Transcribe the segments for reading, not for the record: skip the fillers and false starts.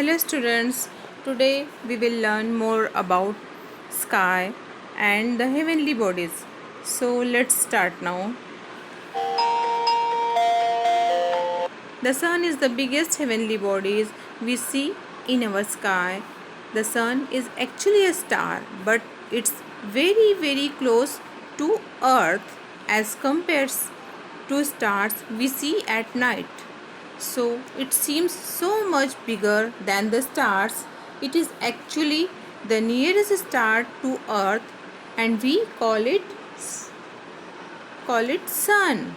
Hello students, today we will learn more about sky and the heavenly bodies. So let's start now. The sun is the biggest heavenly bodies we see in our sky. The sun is actually a star, but it's very close to earth as compared to stars we see at night. So it seems so much bigger than the stars. It is actually the nearest star to earth and we call it sun.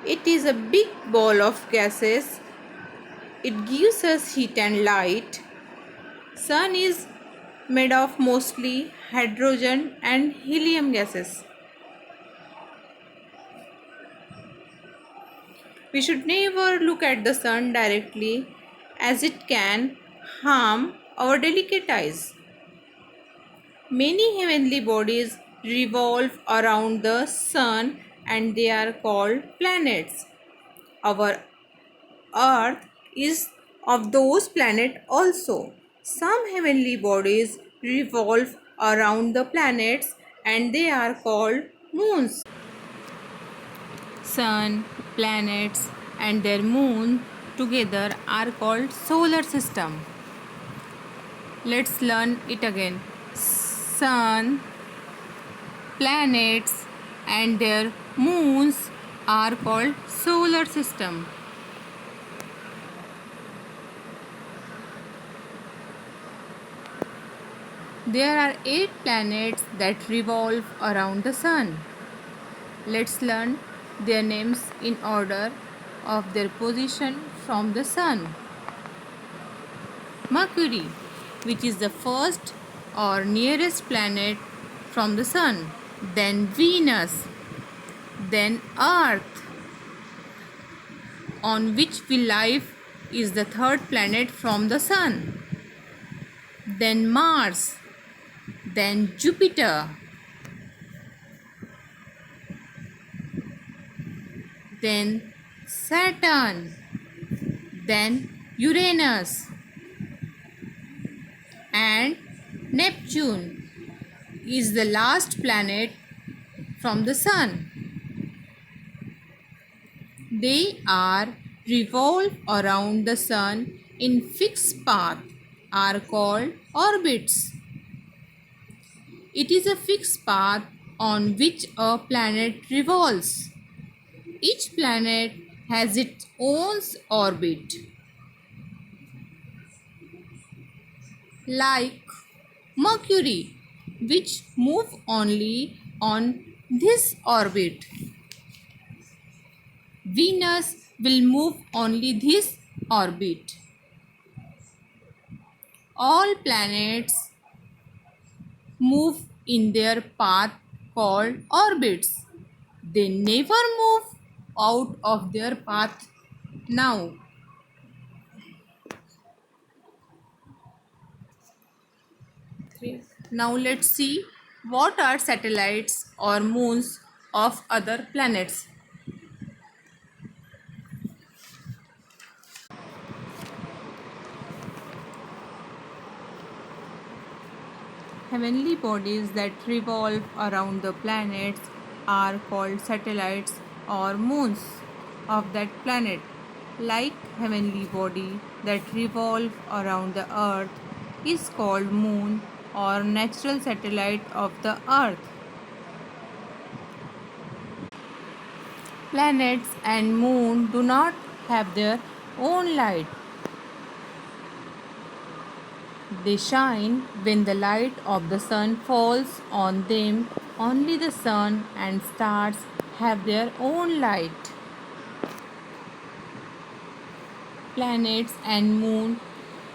It is a big ball of gases. It gives us heat and light. Sun is made of mostly hydrogen and helium gases. We should never look at the sun directly as it can harm our delicate eyes. Many heavenly bodies revolve around the sun and they are called planets. Our Earth is of those planets also. Some heavenly bodies revolve around the planets and they are called moons. Sun, planets and their moon together are called solar system. Let's learn it again. Sun, planets and their moons are called solar system. There are 8 planets that revolve around the sun. Let's learn their names in order of their position from the sun. Mercury, which is the first or nearest planet from the sun. Then Venus. Then Earth, on which we live, is the third planet from the sun. Then Mars. Then Jupiter. Then Saturn. Then Uranus. And Neptune is the last planet from the sun. They are revolve around the sun in fixed path are called orbits. It is a fixed path on which a planet revolves. Each planet has its own orbit. Like Mercury, which move only on this orbit. Venus will move only this orbit. All planets move in their path called orbits. They never move out of their path now. Now let's see what are satellites or moons of other planets. Heavenly bodies that revolve around the planets are called satellites or moons of that planet. Like heavenly body that revolve around the earth is called moon or natural satellite of the earth. Planets and moon do not have their own light. They shine when the light of the sun falls on them. Only the sun and stars have their own light. Planets and moon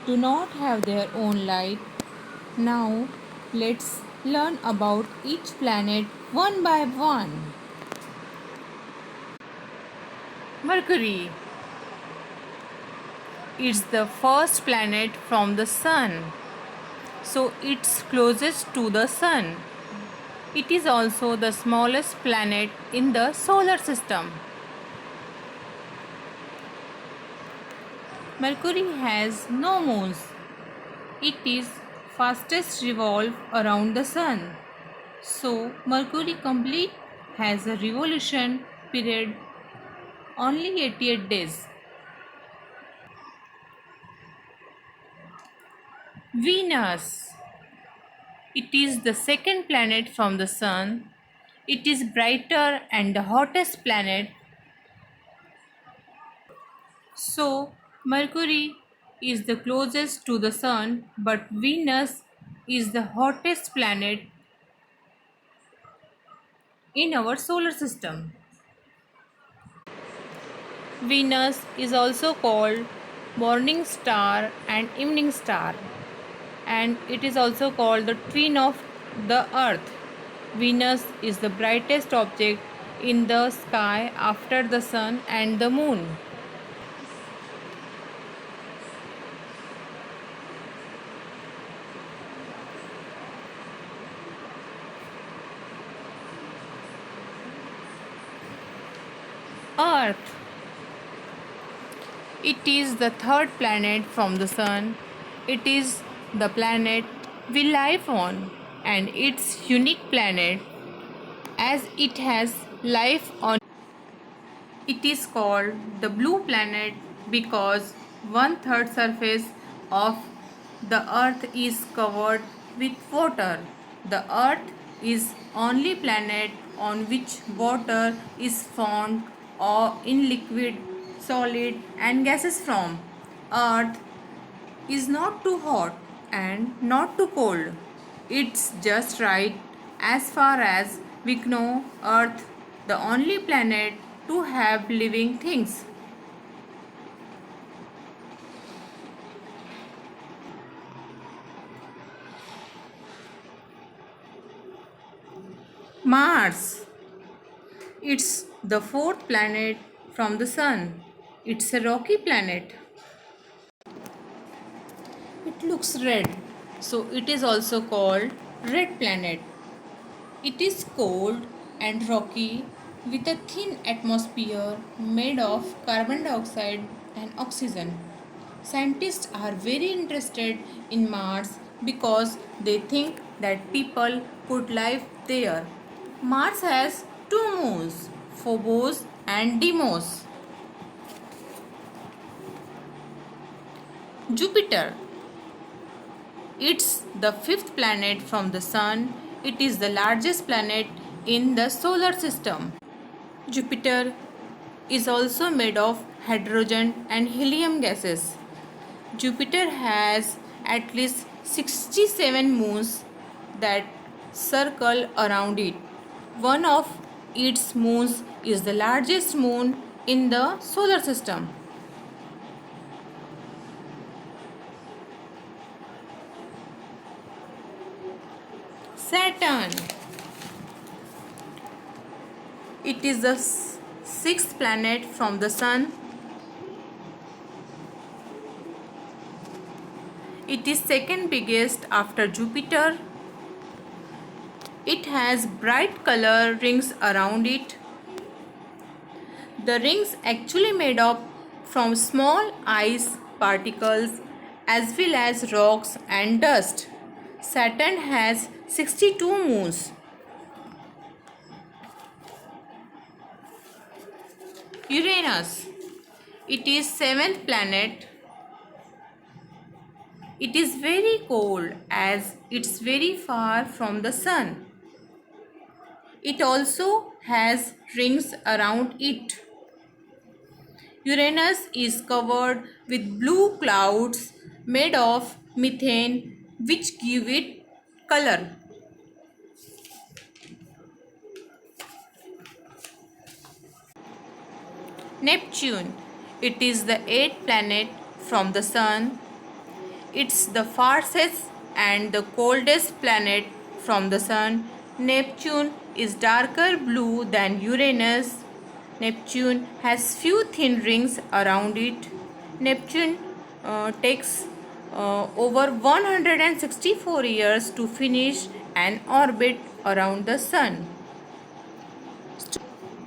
do not have their own light. Now let's learn about each planet one by one. Mercury is the first planet from the sun, so it's closest to the sun. It is also the smallest planet in the solar system. Mercury has no moons. It is fastest revolve around the sun. So Mercury complete has a revolution period only 88 days. Venus. It is the second planet from the sun. It is brighter and the hottest planet. So Mercury is the closest to the sun, but Venus is the hottest planet in our solar system. Venus is also called morning star and evening star, and it is also called the twin of the earth. Venus is the brightest object in the sky after the sun and the moon. Earth. It is the third planet from the sun. It is the planet we live on, and its unique planet as it has life on. It is called the blue planet because one third surface of the earth is covered with water. The earth is only planet on which water is found or in liquid, solid and gases form. Earth is not too hot and not too cold. It's just right as far as we know Earth, the only planet to have living things. Mars. It's the fourth planet from the Sun. It's a rocky planet. It looks red, so it is also called red planet. It is cold and rocky with a thin atmosphere made of carbon dioxide and oxygen. Scientists are very interested in Mars because they think that people could live there. Mars has two moons, Phobos and Deimos. Jupiter. It's the fifth planet from the Sun. It is the largest planet in the solar system. Jupiter is also made of hydrogen and helium gases. Jupiter has at least 67 moons that circle around it. One of its moons is the largest moon in the solar system. Saturn. It is the sixth planet from the Sun. It is second biggest after Jupiter. It has bright color rings around it. The rings actually made up from small ice particles as well as rocks and dust. Saturn has 62 moons. Uranus. It is seventh planet. It is very cold as it's very far from the sun. It also has rings around it. Uranus is covered with blue clouds made of methane which give it color. Neptune. It is the eighth planet from the sun. It's the farthest and the coldest planet from the sun. Neptune is darker blue than Uranus. Neptune has few thin rings around it. Neptune takes over 164 years to finish an orbit around the sun.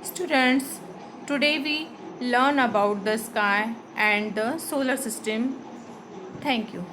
Students, today we learn about the sky and the solar system. Thank you.